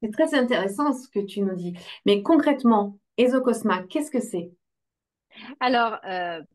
C'est très intéressant ce que tu nous dis. Mais concrètement, Esocosma, qu'est-ce que c'est? Alors,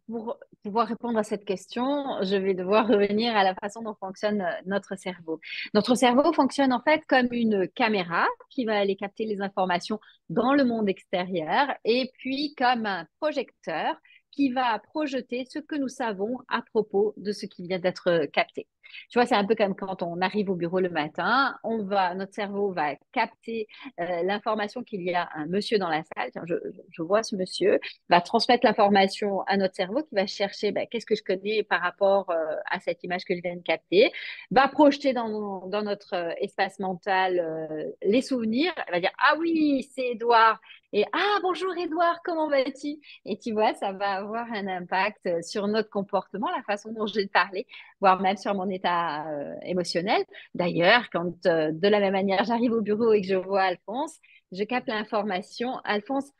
pour pouvoir répondre à cette question, je vais devoir revenir à la façon dont fonctionne notre cerveau. Notre cerveau fonctionne en fait comme une caméra qui va aller capter les informations dans le monde extérieur et puis comme un projecteur qui va projeter ce que nous savons à propos de ce qui vient d'être capté. Tu vois, c'est un peu comme quand on arrive au bureau le matin, notre cerveau va capter l'information qu'il y a un monsieur dans la salle. Tiens, je vois ce monsieur va transmettre l'information à notre cerveau qui va chercher ben, qu'est-ce que je connais par rapport à cette image que je viens de capter, va projeter dans notre espace mental les souvenirs, elle va dire ah oui, c'est Edouard. Et ah bonjour Edouard, comment vas-tu? Et tu vois, ça va avoir un impact sur notre comportement, la façon dont je vais te parler, voire même sur mon état émotionnel. D'ailleurs, quand de la même manière j'arrive au bureau et que je vois Alphonse, je capte l'information. Alphonse,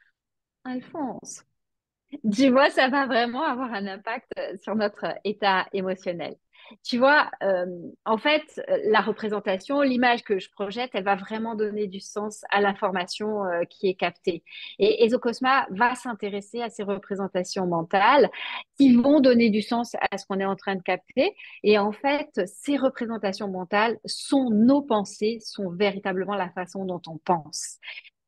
tu vois, ça va vraiment avoir un impact sur notre état émotionnel. Tu vois, en fait, la représentation, l'image que je projette, elle va vraiment donner du sens à l'information qui est captée. Et Esocosma va s'intéresser à ces représentations mentales qui vont donner du sens à ce qu'on est en train de capter. Et en fait, ces représentations mentales sont nos pensées, sont véritablement la façon dont on pense.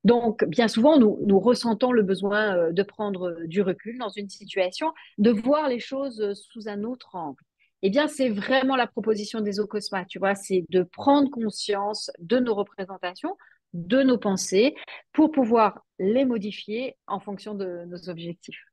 Donc, bien souvent, nous ressentons le besoin de prendre du recul dans une situation, de voir les choses sous un autre angle. Eh bien, c'est vraiment la proposition des Ocosma, tu vois, c'est de prendre conscience de nos représentations, de nos pensées, pour pouvoir les modifier en fonction de nos objectifs.